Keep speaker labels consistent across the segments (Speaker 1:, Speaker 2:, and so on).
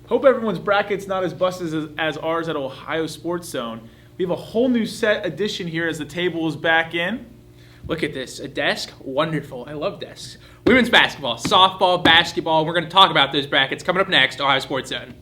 Speaker 1: Hope everyone's bracket's not as busted as ours at Ohio Sports Zone. We have a whole new set edition here as the table is back in.
Speaker 2: Look at this. A desk? Wonderful. I love desks. Women's basketball, softball, basketball. We're going to talk about those brackets coming up next, Ohio Sports Zone.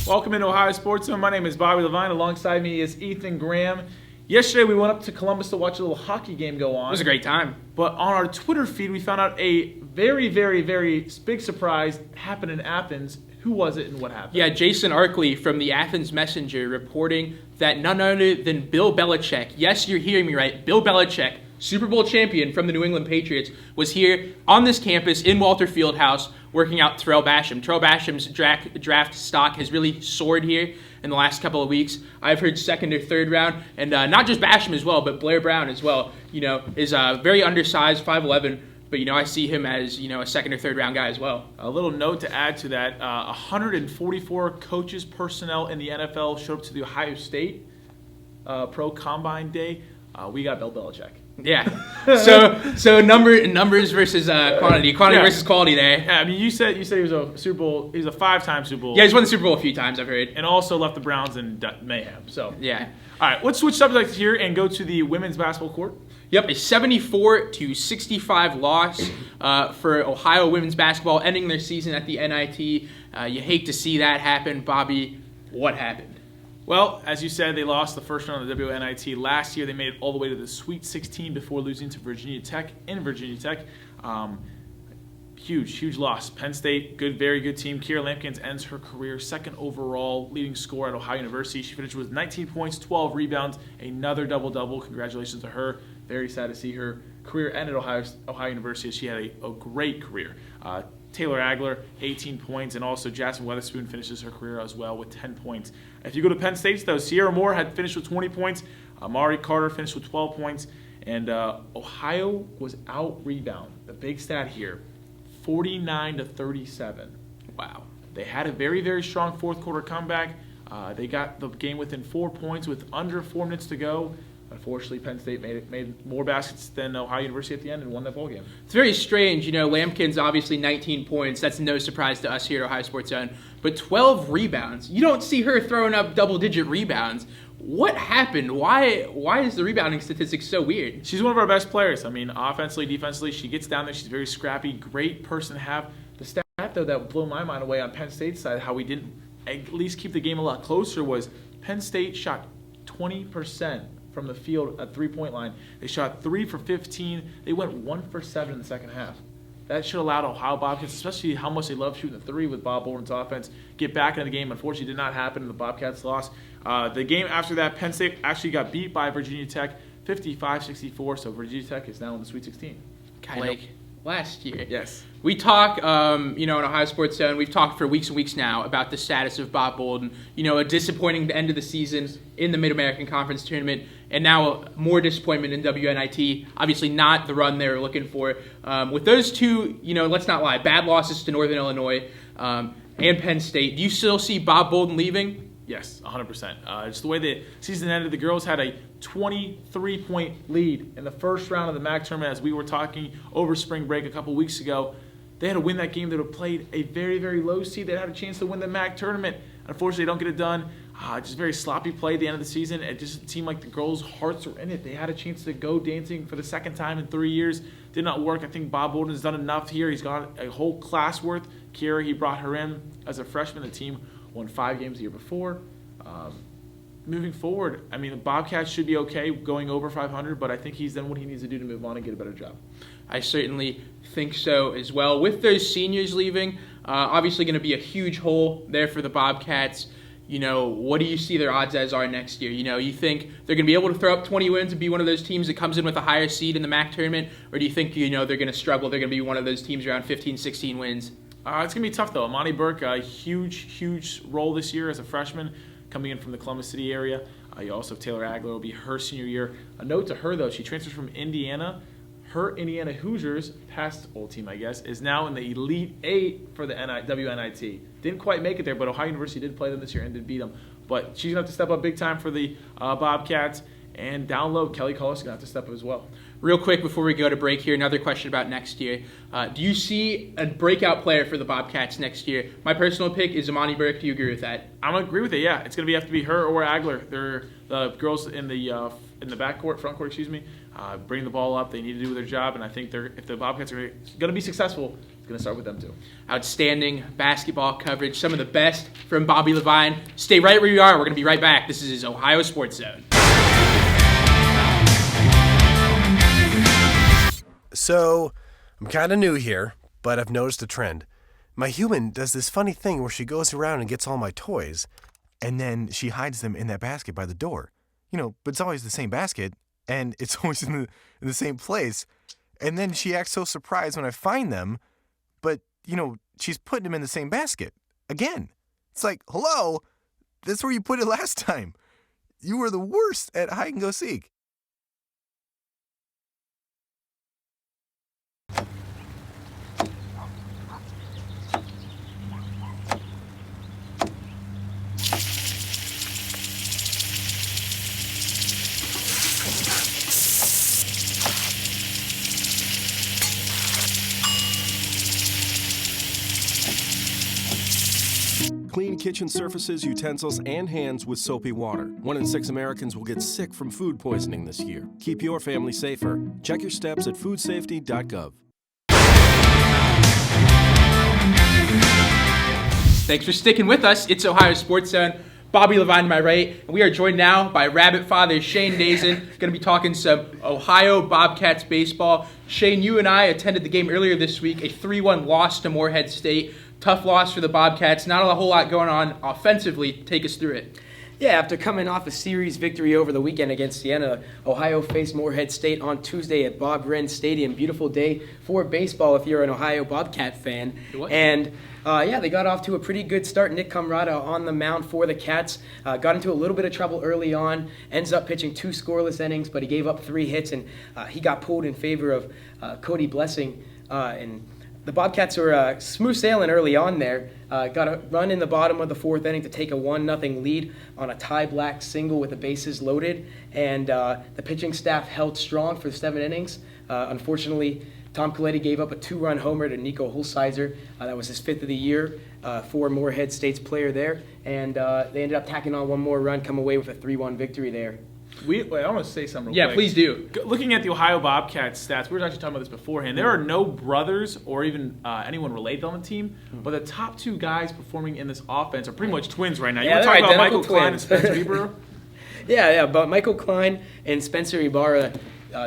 Speaker 1: Welcome into Ohio Sports Zone. My name is Bobby Levine. Alongside me is Ethan Graham. Yesterday we went up to Columbus to watch a little hockey game go on.
Speaker 2: It was a great time.
Speaker 1: But on our Twitter feed we found out a very, very, very big surprise happened in Athens. Who was it and what happened?
Speaker 2: Yeah, Jason Arkley from the Athens Messenger reporting that none other than Bill Belichick, yes, you're hearing me right, Bill Belichick, Super Bowl champion from the New England Patriots, was here on this campus in Walter Fieldhouse working out Terrell Basham. Terrell Basham's draft stock has really soared here in the last couple of weeks. I've heard second or third round, and not just Basham as well, but Blair Brown as well, is very undersized, 5'11", but, I see him as, a second or third round guy as well.
Speaker 1: A little note to add to that, 144 coaches, personnel in the NFL showed up to the Ohio State Pro Combine Day. We got Bill Belichick.
Speaker 2: Yeah. So numbers versus quantity versus quality there.
Speaker 1: Yeah, I mean, you said he was a Super Bowl. He's a 5-time Super Bowl.
Speaker 2: Yeah, he's won the Super Bowl a few times, I've heard.
Speaker 1: And also left the Browns in mayhem. So
Speaker 2: yeah.
Speaker 1: All right, let's switch subjects here and go to the women's basketball court.
Speaker 2: Yep, a 74-65 loss for Ohio women's basketball, ending their season at the NIT. You hate to see that happen, Bobby. What happened?
Speaker 1: Well, as you said, they lost the first round of the WNIT last year. They made it all the way to the Sweet 16 before losing to Virginia Tech in Virginia Tech. Huge loss. Penn State, very good team. Kiera Lampkins ends her career second overall leading scorer at Ohio University. She finished with 19 points, 12 rebounds, another double-double. Congratulations to her. Very sad to see her career end at Ohio University. She had a great career. Taylor Agler, 18 points, and also Jasmine Weatherspoon finishes her career as well with 10 points. If you go to Penn State, though, Sierra Moore had finished with 20 points. Mari Carter finished with 12 points. And Ohio was out-rebound. The big stat here, 49-37.
Speaker 2: Wow.
Speaker 1: They had a very, very strong fourth-quarter comeback. They got the game within 4 points with under 4 minutes to go. Unfortunately, Penn State made more baskets than Ohio University at the end and won that ball game.
Speaker 2: It's very strange. Lampkin's obviously 19 points. That's no surprise to us here at Ohio Sports Zone. But 12 rebounds. You don't see her throwing up double-digit rebounds. What happened? Why is the rebounding statistics so weird?
Speaker 1: She's one of our best players. I mean, offensively, defensively, she gets down there. She's very scrappy. Great person to have. The stat, though, that blew my mind away on Penn State's side, how we didn't at least keep the game a lot closer, was Penn State shot 20% from the field at three-point line. They shot 3 for 15. They went 1 for 7 in the second half. That should allow Ohio Bobcats, especially how much they love shooting the three with Bob Orton's offense, get back in the game. Unfortunately, did not happen, and the Bobcats lost. The game after that, Penn State actually got beat by Virginia Tech 55-64, so Virginia Tech is now in the Sweet 16.
Speaker 2: Last year.
Speaker 1: Yes.
Speaker 2: We talk, in Ohio Sports Zone, we've talked for weeks and weeks now about the status of Bob Bolden. A disappointing end of the season in the Mid-American Conference Tournament, and now more disappointment in WNIT. Obviously not the run they were looking for. With those two, let's not lie, bad losses to Northern Illinois and Penn State. Do you still see Bob Bolden leaving?
Speaker 1: Yes, 100%. Just the way the season ended, the girls had a 23-point lead in the first round of the MAC tournament. As we were talking over spring break a couple weeks ago, they had to win that game. They would have played a very, very low seed. They had a chance to win the MAC tournament. Unfortunately, they don't get it done. Just very sloppy play at the end of the season. It just seemed like the girls' hearts were in it. They had a chance to go dancing for the second time in 3 years. Did not work. I think Bob Bolden has done enough here. He's got a whole class worth. Kiera, he brought her in as a freshman. The team won 5 games the year before. Moving forward, I mean, the Bobcats should be okay going over 500, but I think he's done what he needs to do to move on and get a better job.
Speaker 2: I certainly think so as well. With those seniors leaving, obviously going to be a huge hole there for the Bobcats. What do you see their odds as are next year? You think they're going to be able to throw up 20 wins and be one of those teams that comes in with a higher seed in the MAC tournament? Or do you think, they're going to struggle? They're going to be one of those teams around 15, 16 wins?
Speaker 1: It's going to be tough, though. Amani Burke, a huge role this year as a freshman coming in from the Columbus City area. You also have Taylor Agler will be her senior year. A note to her, though, she transfers from Indiana. Her Indiana Hoosiers, past old team, I guess, is now in the Elite 8 for the WNIT. Didn't quite make it there, but Ohio University did play them this year and did beat them. But she's going to have to step up big time for the Bobcats. And down low, Kelly Cullis is going to have to step up as well.
Speaker 2: Real quick before we go to break here, another question about next year. Do you see a breakout player for the Bobcats next year? My personal pick is Amani Burke. Do you agree with that?
Speaker 1: I'm going to agree with it, yeah. It's going to have to be her or Agler. They're the girls in the backcourt, front court, bring the ball up. They need to do their job, and I think if the Bobcats are going to be successful, it's going to start with them too.
Speaker 2: Outstanding basketball coverage, some of the best from Bobby Levine. Stay right where you are. We're going to be right back. This is his Ohio Sports Zone.
Speaker 3: So, I'm kind of new here, but I've noticed a trend. My human does this funny thing where she goes around and gets all my toys, and then she hides them in that basket by the door. But it's always the same basket, and it's always in the same place. And then she acts so surprised when I find them, but, she's putting them in the same basket. Again. It's like, hello, that's where you put it last time. You were the worst at hide and go seek.
Speaker 4: Clean kitchen surfaces, utensils, and hands with soapy water. 1 in 6 Americans will get sick from food poisoning this year. Keep your family safer. Check your steps at foodsafety.gov.
Speaker 2: Thanks for sticking with us. It's Ohio Sports Zone. Bobby Levine to my right, and we are joined now by Rabbit Father Shane Dazen. Going to be talking some Ohio Bobcats baseball. Shane, you and I attended the game earlier this week, a 3-1 loss to Morehead State. Tough loss for the Bobcats. Not a whole lot going on offensively. Take us through it.
Speaker 5: Yeah, after coming off a series victory over the weekend against Siena, Ohio faced Morehead State on Tuesday at Bob Wren Stadium. Beautiful day for baseball if you're an Ohio Bobcat fan. And they got off to a pretty good start. Nick Camrata on the mound for the Cats. Got into a little bit of trouble early on. Ends up pitching 2 scoreless innings, but he gave up 3 hits, and he got pulled in favor of Cody Blessing. And the Bobcats were smooth sailing early on there. Got a run in the bottom of the 4th inning to take a 1-0 lead on a Ty Black single with the bases loaded. And the pitching staff held strong for 7 innings. Unfortunately, Tom Coletti gave up a 2-run homer to Nico Hulsizer. That was his 5th of the year for Morehead State's player there. And they ended up tacking on 1 more run, come away with a 3-1 victory there.
Speaker 1: I want to say something real quick.
Speaker 2: Yeah, please do.
Speaker 1: Looking at the Ohio Bobcats stats, we were actually talking about this beforehand. There are no brothers or even anyone related on the team, but the top 2 guys performing in this offense are pretty much twins right now. You want to talk about Michael Klein and Spencer Ibarra?
Speaker 5: Yeah, but Michael Klein and Spencer Ibarra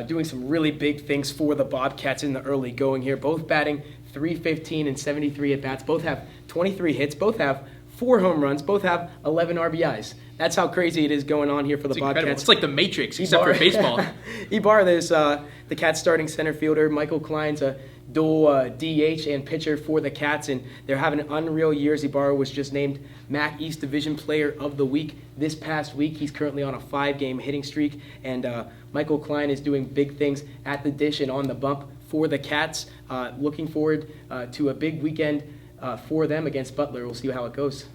Speaker 5: doing some really big things for the Bobcats in the early going here. Both batting .315 and 73 at-bats. Both have 23 hits. Both have 4 home runs. Both have 11 RBIs. That's how crazy it is going on here for the Bobcats.
Speaker 2: Incredible. It's like the Matrix, except for baseball.
Speaker 5: Ibarra, there's the Cats starting center fielder. Michael Klein's a dual DH and pitcher for the Cats, and they're having unreal years. Ibarra was just named MAC East Division Player of the Week this past week. He's currently on a 5-game hitting streak, and Michael Klein is doing big things at the dish and on the bump for the Cats. Looking forward to a big weekend for them against Butler. We'll see how it goes.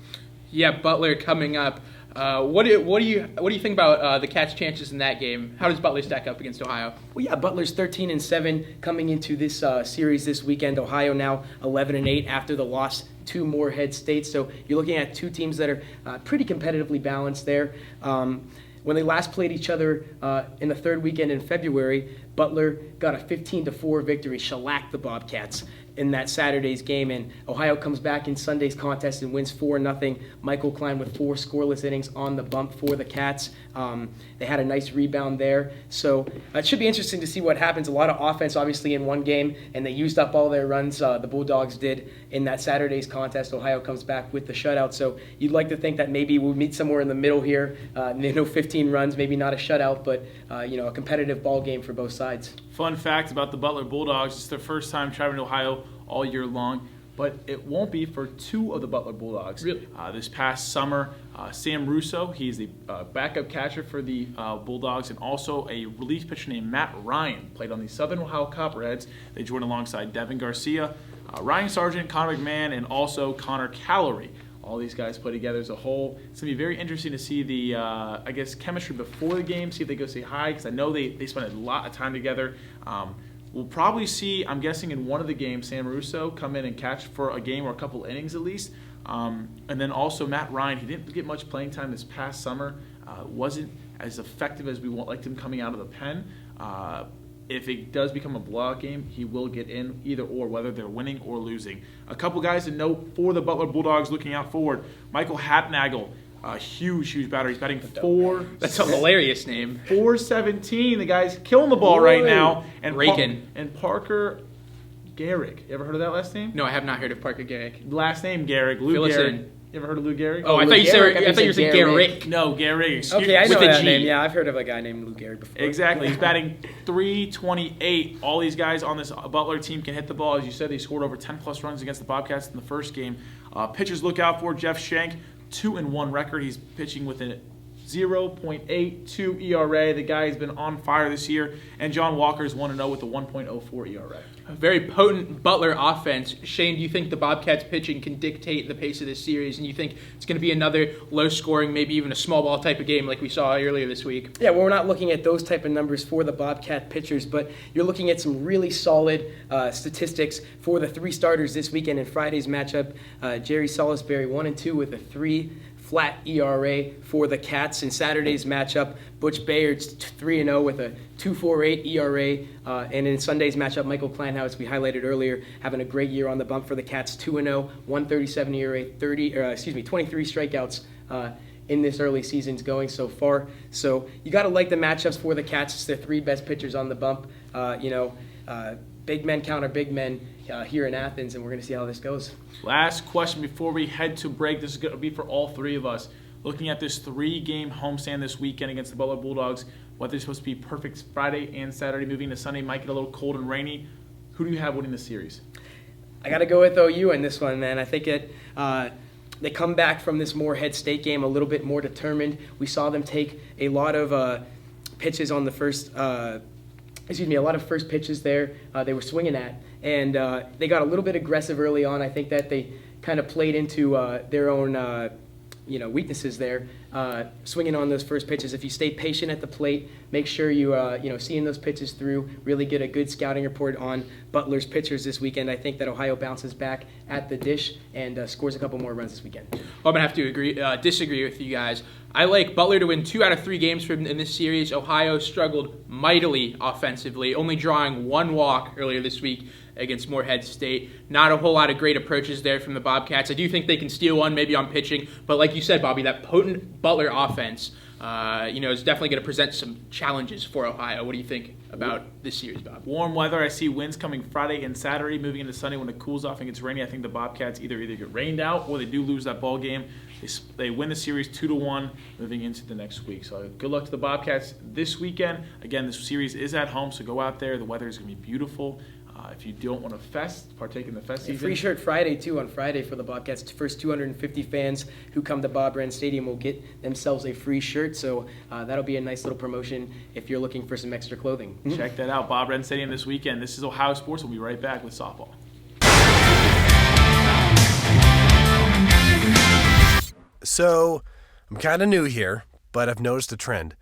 Speaker 2: Yeah, Butler coming up. What do you think about the Cats' chances in that game? How does Butler stack up against Ohio?
Speaker 5: Well, yeah, Butler's 13-7 coming into this series this weekend. Ohio now 11-8 after the loss to Morehead State. So you're looking at 2 teams that are pretty competitively balanced there. When they last played each other in the 3rd weekend in February, Butler got a 15-4 victory, shellacked the Bobcats. in that Saturday's game. And Ohio comes back in Sunday's contest and wins 4-0. Michael Klein with 4 scoreless innings on the bump for the Cats. They had a nice rebound there. So it should be interesting to see what happens. A lot of offense, obviously, in one game, and they used up all their runs. The Bulldogs did in that Saturday's contest. Ohio comes back with the shutout. So you'd like to think that maybe we'll meet somewhere in the middle here. 15 runs, maybe not a shutout, but a competitive ball game for both sides.
Speaker 1: Fun fact about the Butler Bulldogs, it's their first time traveling to Ohio all year long, but it won't be for 2 of the Butler Bulldogs.
Speaker 2: Really?
Speaker 1: This past summer, Sam Russo, he's the backup catcher for the Bulldogs, and also a relief pitcher named Matt Ryan, played on the Southern Ohio Copperheads. They joined alongside Devin Garcia, Ryan Sargent, Connor McMahon, and also Connor Callery. All these guys play together as a whole. It's going to be very interesting to see the, chemistry before the game, see if they go say hi, because I know they spend a lot of time together. We'll probably see, I'm guessing in one of the games, Sam Russo come in and catch for a game or a couple innings at least. And then also Matt Ryan, he didn't get much playing time this past summer. Wasn't as effective as we liked him coming out of the pen. If it does become a blowout game, he will get in either or, whether they're winning or losing. A couple guys to note for the Butler Bulldogs looking out forward. Michael Hatnagel, a huge batter. He's batting 4.
Speaker 2: That's a hilarious name.
Speaker 1: 417. The guy's killing the ball right now. And
Speaker 2: Raking.
Speaker 1: And Parker Garrick. You ever heard of that last name?
Speaker 2: No, I have not heard of Parker Garrick.
Speaker 1: Last name Garrick. Lou
Speaker 2: Fill us
Speaker 1: Garrick.
Speaker 2: in.
Speaker 1: You ever heard of Lou Gehrig?
Speaker 2: Oh, I thought you were saying Garrick.
Speaker 1: No, Gehrig.
Speaker 5: Okay, I know
Speaker 2: with a
Speaker 5: that
Speaker 2: G.
Speaker 5: name. Yeah, I've heard of a guy named Lou Gehrig before.
Speaker 1: Exactly. He's batting 328. All these guys on this Butler team can hit the ball. As you said, they scored over 10-plus runs against the Bobcats in the first game. Pitchers look out for Jeff Schenk, 2-1 record. He's pitching with a 0.82 ERA. The guy has been on fire this year. And John Walker's 1-0 with a 1.04 ERA.
Speaker 2: A very potent Butler offense. Shane, do you think the Bobcats pitching can dictate the pace of this series? And you think it's going to be another low-scoring, maybe even a small ball type of game like we saw earlier this week?
Speaker 5: Yeah, well, we're not looking at those type of numbers for the Bobcat pitchers, but you're looking at some really solid statistics for the 3 starters this weekend in Friday's matchup. Jerry Salisbury, 1-2 with a 3 flat ERA for the Cats. In Saturday's matchup, Butch Bayard's 3-0 with a 2.48 ERA. And in Sunday's matchup, Michael Kleinhaus, we highlighted earlier, having a great year on the bump for the Cats, 2-0, 1.37 ERA, 23 strikeouts in this early season's going so far. So you got to like the matchups for the Cats. It's their 3 best pitchers on the bump. Big men counter big men here in Athens, and we're going to see how this goes.
Speaker 1: Last question before we head to break. This is going to be for all 3 of us. Looking at this 3-game homestand this weekend against the Butler Bulldogs, whether it's supposed to be perfect Friday and Saturday, moving to Sunday, might get a little cold and rainy. Who do you have winning the series?
Speaker 5: I got to go with OU in this one, man. I think they come back from this Morehead State game a little bit more determined. We saw them take a lot of pitches on the first a lot of first pitches there they were swinging at. And they got a little bit aggressive early on. I think that they kind of played into their own weaknesses there, swinging on those first pitches. If you stay patient at the plate, make sure you seeing those pitches through, really get a good scouting report on Butler's pitchers this weekend. I think that Ohio bounces back at the dish and scores a couple more runs this weekend.
Speaker 2: I'm going to have to disagree with you guys. I like Butler to win 2 out of 3 games in this series. Ohio struggled mightily offensively, only drawing 1 walk earlier this week against Morehead State. Not a whole lot of great approaches there from the Bobcats. I do think they can steal one, maybe on pitching. But like you said, Bobby, that potent Butler offense, is definitely going to present some challenges for Ohio. What do you think about this series, Bob?
Speaker 1: Warm weather. I see winds coming Friday and Saturday, moving into Sunday when it cools off and gets rainy. I think the Bobcats either get rained out or they do lose that ball game. They win the series 2-1 moving into the next week. So good luck to the Bobcats this weekend. Again, this series is at home, so go out there. The weather is going to be beautiful. If you don't want to partake in the fest season.
Speaker 5: Free shirt Friday, too, on Friday for the Bobcats. First 250 fans who come to Bob Wren Stadium will get themselves a free shirt. So that'll be a nice little promotion if you're looking for some extra clothing.
Speaker 1: Check that out. Bob Wren Stadium this weekend. This is Ohio Sports. We'll be right back with softball.
Speaker 3: So, I'm kind of new here, but I've noticed a trend.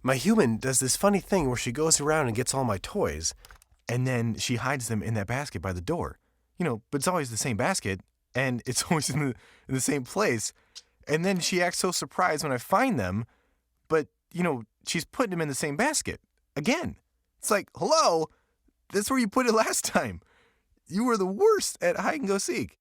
Speaker 3: My human does this funny thing where she goes around and gets all my toys, and then she hides them in that basket by the door. But it's always the same basket, and it's always in the same place. And then she acts so surprised when I find them, but, she's putting them in the same basket again. It's like, hello, that's where you put it last time. You were the worst at hide and go seek.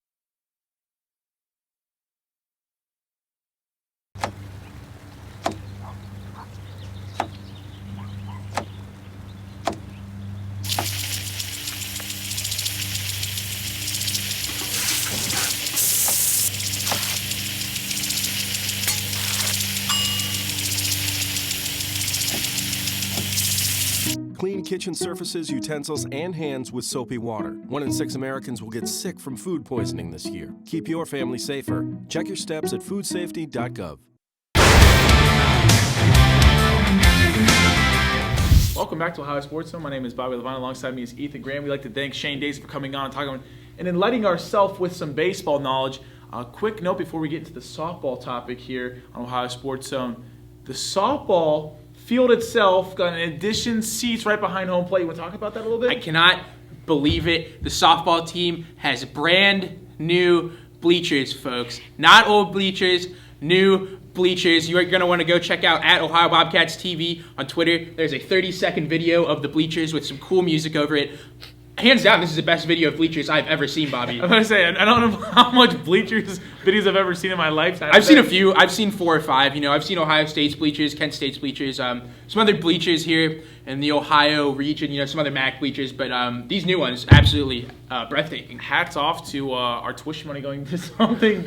Speaker 4: Clean kitchen surfaces, utensils, and hands with soapy water. 1 in 6 Americans will get sick from food poisoning this year. Keep your family safer. Check your steps at foodsafety.gov.
Speaker 1: Welcome back to Ohio Sports Zone. My name is Bobby Levine. Alongside me is Ethan Graham. We'd like to thank Shane Days for coming on and talking and enlightening ourselves with some baseball knowledge. A quick note before we get into the softball topic here on Ohio Sports Zone. The softball field itself got an addition seats right behind home plate. You want to talk about that a little bit?
Speaker 2: I cannot believe it. The softball team has brand new bleachers, folks. Not old bleachers, new bleachers. You are going to want to go check out at Ohio Bobcats TV on Twitter. There's a 30-second video of the bleachers with some cool music over it. Hands down, this is the best video of bleachers I've ever seen, Bobby.
Speaker 1: I'm going to say, I don't know how much bleachers videos I've ever seen in my lifetime.
Speaker 2: I've seen a few. I've seen 4 or 5. I've seen Ohio State's bleachers, Kent State's bleachers, some other bleachers here in the Ohio region, some other MAC bleachers, but these new ones, absolutely breathtaking.
Speaker 1: Hats off to our tuition money going to something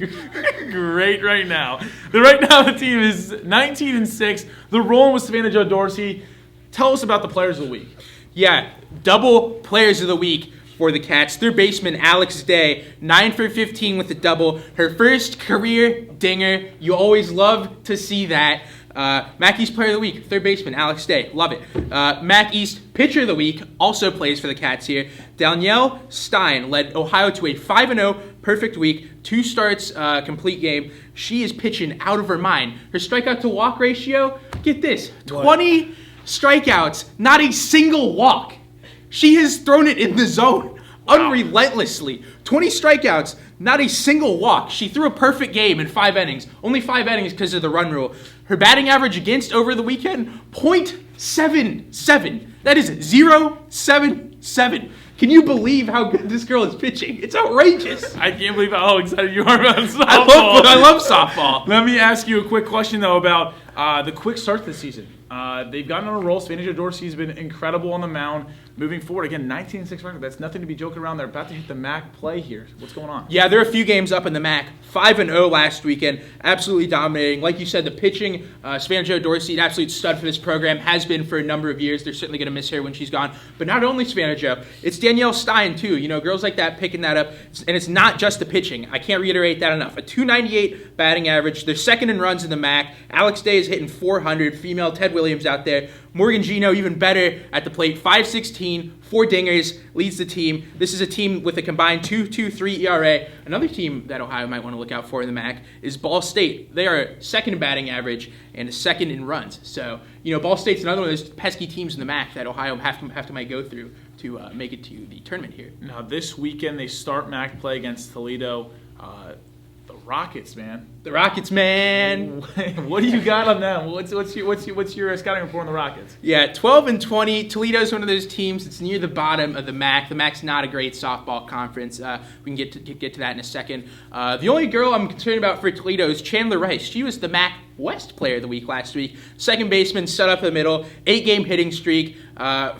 Speaker 1: great right now. Right now the team is 19-6. They're rolling with Savannah Jo Dorsey. Tell us about the players of the week.
Speaker 2: Yeah, double players of the week for the Cats. Third baseman Alex Day, 9 for 15 with a double. Her first career dinger. You always love to see that. MAC East player of the week, third baseman Alex Day. Love it. MAC East pitcher of the week also plays for the Cats here. Danielle Stein led Ohio to a 5-0 perfect week. 2 starts, complete game. She is pitching out of her mind. Her strikeout to walk ratio, get this, 20 strikeouts, not a single walk. She has thrown it in the zone unrelentlessly. 20 strikeouts, not a single walk. She threw a perfect game in 5 innings. Only 5 innings because of the run rule. Her batting average against over the weekend, .77. That is 0.77. Can you believe how good this girl is pitching? It's outrageous.
Speaker 1: I can't believe how excited you are about softball.
Speaker 2: I love softball.
Speaker 1: Let me ask you a quick question, though, about the quick start this season. They've gotten on a roll. Savannah Jo Dorsey has been incredible on the mound. Moving forward, again, 19-6 record. That's nothing to be joking around. They're about to hit the MAC play here. What's going on?
Speaker 2: Yeah, there are a few games up in the MAC. 5-0 last weekend. Absolutely dominating. Like you said, the pitching, Savannah Jo Dorsey, an absolute stud for this program, has been for a number of years. They're certainly going to miss her when she's gone. But not only Savannah Jo, it's Danielle Stein, too. Girls like that picking that up. And it's not just the pitching. I can't reiterate that enough. A .298 batting average. They're second in runs in the MAC. Alex Day is hitting 400. Female Ted Williams out there. Morgan Gino, even better at the plate. 5.16, 4 dingers, leads the team. This is a team with a combined 2.23 ERA. Another team that Ohio might want to look out for in the MAC is Ball State. They are second in batting average and second in runs. So, Ball State's another one of those pesky teams in the MAC that Ohio might go through to make it to the tournament here.
Speaker 1: Now, this weekend they start MAC play against Toledo. The Rockets, man.
Speaker 2: The Rockets, man.
Speaker 1: What do you got on them? What's your scouting report on the Rockets?
Speaker 2: Yeah, 12-20. Toledo's one of those teams that's near the bottom of the MAC. The MAC's not a great softball conference. We can get to that in a second. The only girl I'm concerned about for Toledo is Chandler Rice. She was the MAC West Player of the Week last week. Second baseman, set up the middle, 8-game hitting streak, 4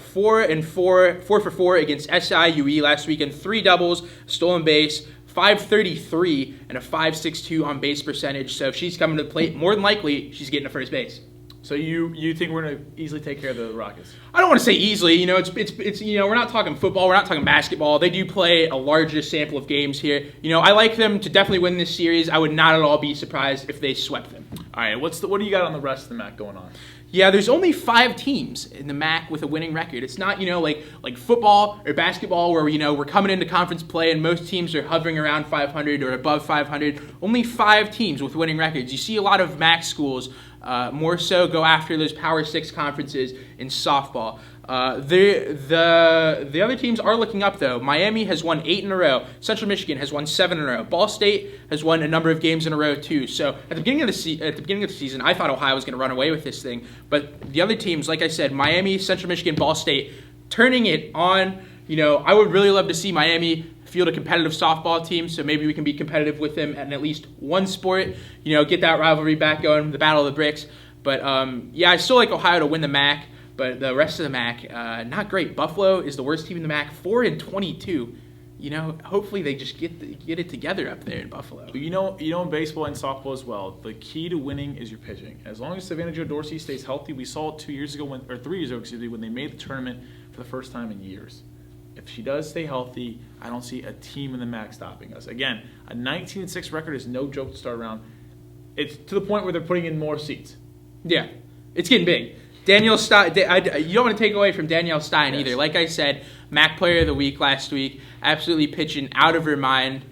Speaker 2: for 4 against SIUE last weekend, 3 doubles, stolen base, 533 and a 562 on base percentage. So if she's coming to the plate, more than likely she's getting to first base.
Speaker 1: So you think we're going to easily take care of the Rockets?
Speaker 2: I don't want to say easily. It's we're not talking football, we're not talking basketball. They do play a larger sample of games here. I like them to definitely win this series. I would not at all be surprised if they swept them.
Speaker 1: All right, what do you got on the rest of the MAC going on?
Speaker 2: Yeah, there's only 5 teams in the MAC with a winning record. It's not, like football or basketball where, we're coming into conference play and most teams are hovering around 500 or above 500. Only 5 teams with winning records. You see a lot of MAC schools more so go after those Power 6 conferences in softball. The other teams are looking up, though. Miami has won 8 in a row. Central Michigan has won 7 in a row. Ball State has won a number of games in a row, too. So at the beginning of the season, I thought Ohio was going to run away with this thing. But the other teams, like I said, Miami, Central Michigan, Ball State, turning it on I would really love to see Miami field a competitive softball team, so maybe we can be competitive with them in at least one sport, get that rivalry back going, the Battle of the Bricks. But, I still like Ohio to win the MAC, but the rest of the MAC, not great. Buffalo is the worst team in the MAC, 4-22. Hopefully they just get it together up there in Buffalo.
Speaker 1: In baseball and softball as well, the key to winning is your pitching. As long as Savannah Jo Dorsey stays healthy, we saw it 3 years ago, when they made the tournament for the first time in years. If she does stay healthy, I don't see a team in the MAC stopping us. Again, a 19-6 record is no joke to start around. It's to the point where they're putting in more seats.
Speaker 2: Yeah, it's getting big. Danielle Stein, you don't want to take away from Danielle Stein either. Like I said, MAC Player of the Week last week, absolutely pitching out of her mind.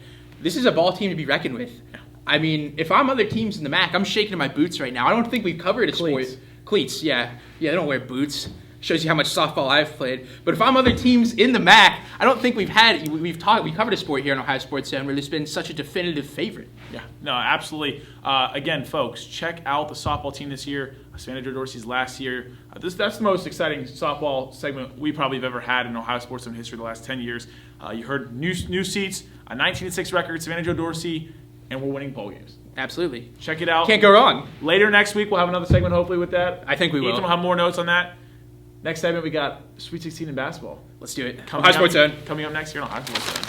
Speaker 2: This is a ball team to be reckoned with. I mean, if I'm other teams in the MAC, I'm shaking in my boots right now. I don't think we've covered a sport. Cleats, yeah. Yeah, they don't wear boots. Shows you how much softball I've played. But if I'm other teams in the MAC, I don't think we covered a sport here on Ohio Sports Zone where there's been such a definitive favorite.
Speaker 1: Yeah, no, absolutely. Again, folks, check out the softball team this year. Savannah Jo Dorsey's last year. That's the most exciting softball segment we probably have ever had in Ohio Sports Zone history the last 10 years. You heard new seats, a 19-6 record, Savannah Jo Dorsey, and we're winning bowl games.
Speaker 2: Absolutely.
Speaker 1: Check it out.
Speaker 2: Can't go wrong.
Speaker 1: Later next week, we'll have another segment hopefully with that.
Speaker 2: I think we will.
Speaker 1: Ethan will have more notes on that. Next segment, we got Sweet 16 in basketball.
Speaker 2: Let's do it.
Speaker 1: Ohio
Speaker 2: Sports Zone.
Speaker 1: Coming up next here on Ohio Sports Zone.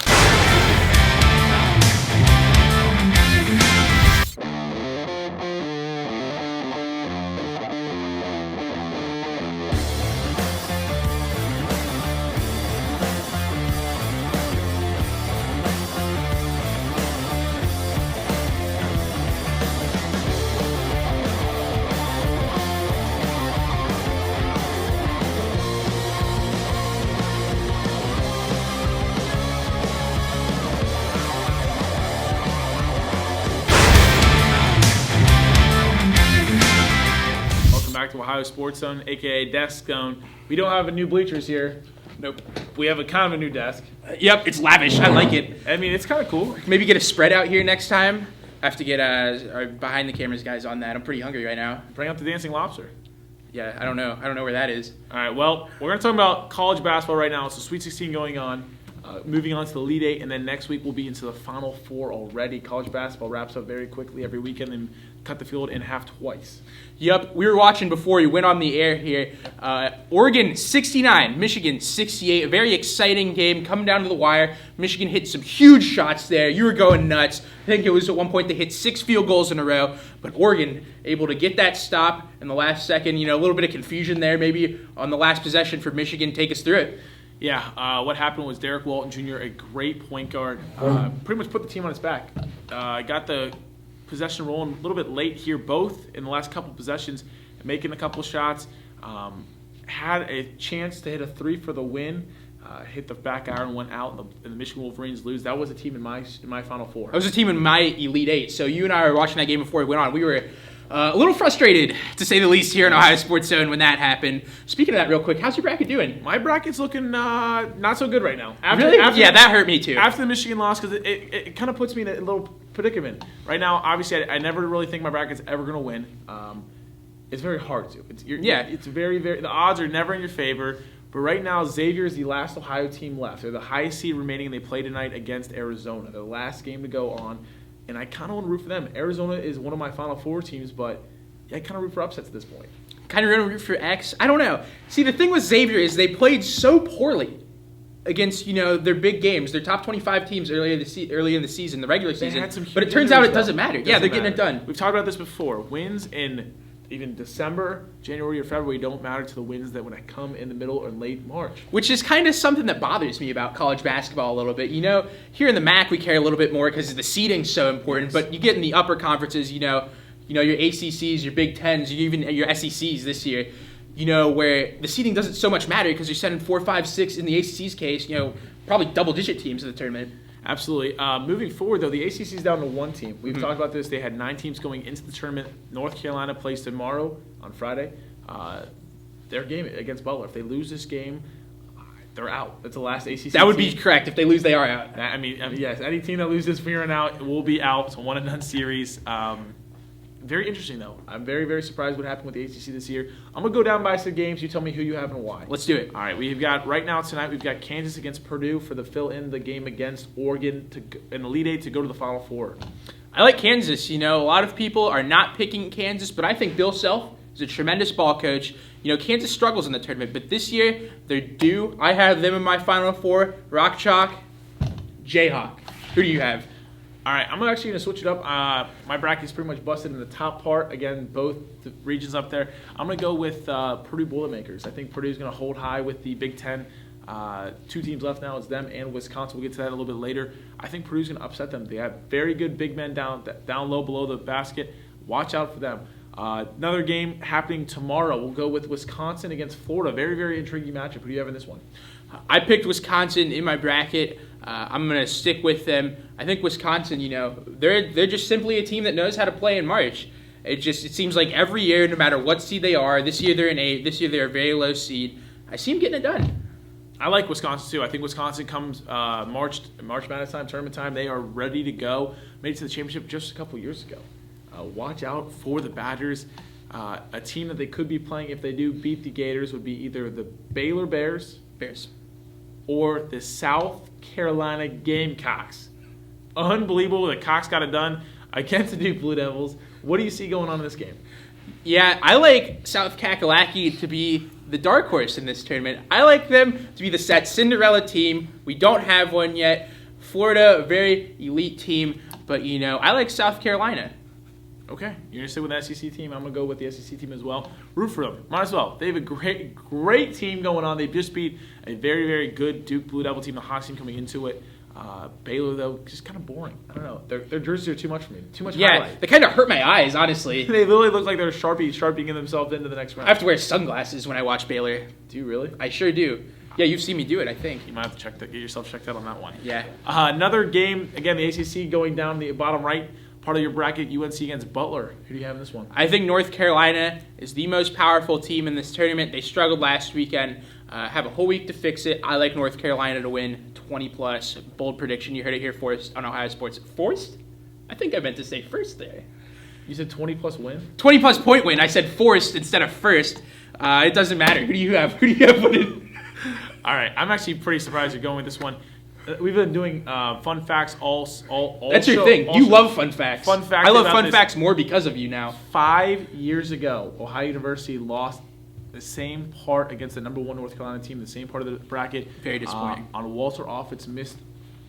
Speaker 1: Back to Ohio Sports Zone, aka Desk Zone. We don't have a new bleachers here.
Speaker 2: Nope.
Speaker 1: We have a kind of a new desk.
Speaker 2: Yep, it's lavish. I like it.
Speaker 1: I mean, it's kind of cool.
Speaker 2: Maybe get a spread out here next time. I have to get our behind the cameras guys on that. I'm pretty hungry right now.
Speaker 1: Bring out the dancing lobster.
Speaker 2: Yeah, I don't know. I don't know where that is.
Speaker 1: All right, well, we're going to talk about college basketball right now. It's the Sweet 16 going on. Moving on to the Elite Eight, and then next week we'll be into the Final Four already. College basketball wraps up very quickly every weekend and cut the field in half twice.
Speaker 2: Yep, we were watching before we went on the air here. Oregon 69, Michigan 68. A very exciting game coming down to the wire. Michigan hit some huge shots there. You were going nuts. I think it was at one point they hit 6 field goals in a row. But Oregon able to get that stop in the last second. A little bit of confusion there maybe on the last possession for Michigan. Take us through it.
Speaker 1: Yeah, what happened was Derek Walton Jr., a great point guard, pretty much put the team on his back. Got the possession rolling a little bit late here, both in the last couple possessions, making a couple shots. Had a chance to hit a 3 for the win. Hit the back iron, went out, and the Michigan Wolverines lose. That was a team in my Final Four.
Speaker 2: That was a team in my Elite Eight. So you and I were watching that game before it went on. We were a little frustrated, to say the least, here in Ohio Sports Zone when that happened. Speaking of that real quick, how's your bracket doing?
Speaker 1: My bracket's looking not so good right now.
Speaker 2: Really? Yeah, that hurt me too.
Speaker 1: After the Michigan loss, because it kind of puts me in a little predicament. Right now, obviously, I never really think my bracket's ever going to win. It's very hard to. It's very, very – the odds are never in your favor. But right now, Xavier is the last Ohio team left. They're the highest seed remaining, and they play tonight against Arizona. They're the last game to go on. And I kind of want to root for them. Arizona is one of my Final Four teams, but I kind of root for upsets at this point.
Speaker 2: Kind of root for X? I don't know. See, the thing with Xavier is they played so poorly against, their big games, their top 25 teams early in the season, the regular season. But it turns out it doesn't matter. Yeah, they're getting it done.
Speaker 1: We've talked about this before. Wins in even December, January, or February don't matter to the wins that when I come in the middle or late March.
Speaker 2: Which is kind of something that bothers me about college basketball a little bit. Here in the MAC we care a little bit more because the seeding's so important. But you get in the upper conferences, your ACCs, your Big Tens, even your SECs this year, where the seeding doesn't so much matter because you're sending 4, 5, 6 in the ACC's case, probably double-digit teams in the tournament.
Speaker 1: Absolutely. Moving forward, though, the ACC is down to 1 team. We've talked about this. They had 9 teams going into the tournament. North Carolina plays tomorrow on Friday. Their game against Butler. If they lose this game, they're out. That's the last ACC
Speaker 2: That would
Speaker 1: team.
Speaker 2: be correct. If they lose, they are out.
Speaker 1: I mean, yes. Any team that loses from here on out will be out. It's a one-and-done series. very interesting, though. I'm very, very surprised what happened with the ACC this year. I'm going to go down by some games. You tell me who you have and why.
Speaker 2: Let's do it.
Speaker 1: All right, we've got right now tonight, we've got Kansas against Purdue for the fill-in the game against Oregon in the Elite Eight to go to the Final Four.
Speaker 2: I like Kansas. A lot of people are not picking Kansas, but I think Bill Self is a tremendous ball coach. Kansas struggles in the tournament, but this year they're due. I have them in my Final Four. Rock Chalk, Jayhawk. Who do you have?
Speaker 1: All right, I'm actually going to switch it up. My bracket's pretty much busted in the top part. Again, both the regions up there. I'm going to go with Purdue Boilermakers. I think Purdue's going to hold high with the Big Ten. 2 teams left now. It's them and Wisconsin. We'll get to that a little bit later. I think Purdue's going to upset them. They have very good big men down low below the basket. Watch out for them. Another game happening tomorrow. We'll go with Wisconsin against Florida. Very, very intriguing matchup. Who do you have in this one?
Speaker 2: I picked Wisconsin in my bracket. I'm going to stick with them. I think Wisconsin, they're just simply a team that knows how to play in March. It seems like every year, no matter what seed they are, this year they're an 8, this year they're a very low seed. I see them getting it done.
Speaker 1: I like Wisconsin too. I think Wisconsin comes March Madness time, tournament time. They are ready to go. Made it to the championship just a couple years ago. Watch out for the Badgers. A team that they could be playing if they do beat the Gators would be either the Baylor Bears or the South Carolina Gamecocks. Unbelievable that Cox got it done against the Duke Blue Devils. What do you see going on in this game?
Speaker 2: Yeah, I like South Kakalaki to be the dark horse in this tournament. I like them to be that Cinderella team. We don't have one yet. Florida, a very elite team, but I like South Carolina.
Speaker 1: Okay, you're going to stay with the SEC team. I'm going to go with the SEC team as well. Root for them. Might as well. They have a great team going on. They just beat a very, very good Duke Blue Devil team, the Hawks team coming into it. Baylor, though, just kind of boring. I don't know. Their jerseys are too much for me. Too much highlight.
Speaker 2: They kind of hurt my eyes, honestly.
Speaker 1: They literally look like they're sharpieing themselves into the next round.
Speaker 2: I have to wear sunglasses when I watch Baylor.
Speaker 1: Do you really?
Speaker 2: I sure do. Yeah, you've seen me do it, I think.
Speaker 1: You might have to get yourself checked out on that one.
Speaker 2: Yeah.
Speaker 1: Another game, again, the ACC going down the bottom right part of your bracket, UNC against Butler. Who do you have in this one?
Speaker 2: I think North Carolina is the most powerful team in this tournament. They struggled last weekend. Have a whole week to fix it. I like North Carolina to win 20-plus. Bold prediction. You heard it here first on Ohio Sports. Forced? I think I meant to say first there.
Speaker 1: You said 20-plus win?
Speaker 2: 20-plus point win. I said forced instead of first. It doesn't matter. Who do you have? Winning?
Speaker 1: All right. I'm actually pretty surprised you're going with this one. We've been doing fun facts all
Speaker 2: That's your thing. You love fun facts.
Speaker 1: Fun facts.
Speaker 2: I love fun facts more because of you now.
Speaker 1: 5 years ago, Ohio University lost the same part against the number 1 North Carolina team, the same part of the bracket.
Speaker 2: Very disappointing.
Speaker 1: On Walter Offit's missed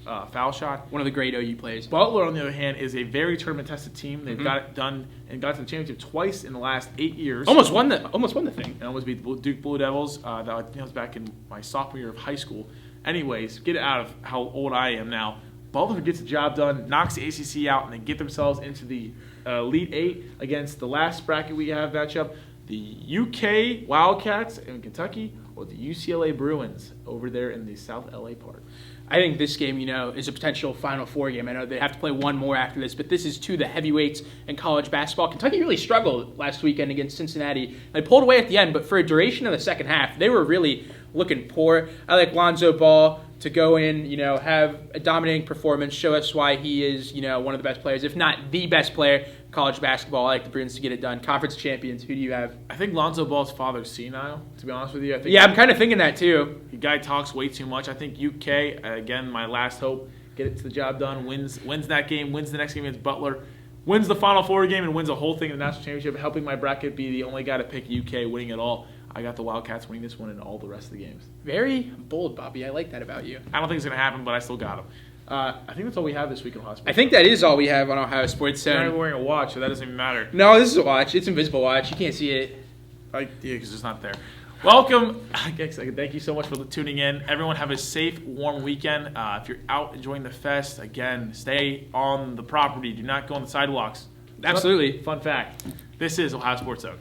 Speaker 1: foul shot.
Speaker 2: One of the great OU plays.
Speaker 1: Butler, on the other hand, is a very tournament-tested team. They've got it done and got to the championship twice in the last 8 years.
Speaker 2: Almost won the thing.
Speaker 1: And almost beat the Duke Blue Devils. That was back in my sophomore year of high school. Anyways, get it out of how old I am now. Butler gets the job done, knocks the ACC out, and they get themselves into the Elite Eight against the last bracket we have matchup, the UK Wildcats in Kentucky or the UCLA Bruins over there in the South LA part.
Speaker 2: I think this game, is a potential Final Four game. I know they have to play one more after this, but this is to the heavyweights in college basketball. Kentucky really struggled last weekend against Cincinnati. They pulled away at the end, but for a duration of the second half, they were really looking poor. I like Lonzo Ball to go in, have a dominating performance, show us why he is, one of the best players, if not the best player in college basketball. I like the Bruins to get it done. Conference champions, who do you have?
Speaker 1: I think Lonzo Ball's father's senile, to be honest with you.
Speaker 2: I'm kind of thinking that too.
Speaker 1: The guy talks way too much. I think UK, again, my last hope, get it to the job done, wins that game, wins the next game against Butler, wins the Final Four game, and wins the whole thing in the national championship, helping my bracket be the only guy to pick UK winning it all. I got the Wildcats winning this one and all the rest of the games.
Speaker 2: Very bold, Bobby. I like that about you.
Speaker 1: I don't think it's going to happen, but I still got them. I think that's all we have this week on Ohio Sports.
Speaker 2: I think that is all we have on Ohio Sports.
Speaker 1: You're not even wearing a watch, so that doesn't even matter.
Speaker 2: No, this is a watch. It's an invisible watch. You can't see it.
Speaker 1: Yeah, because it's not there. Welcome. Thank you so much for tuning in. Everyone have a safe, warm weekend. If you're out enjoying the fest, again, stay on the property. Do not go on the sidewalks.
Speaker 2: Absolutely.
Speaker 1: Fun fact. This is Ohio Sports Zone.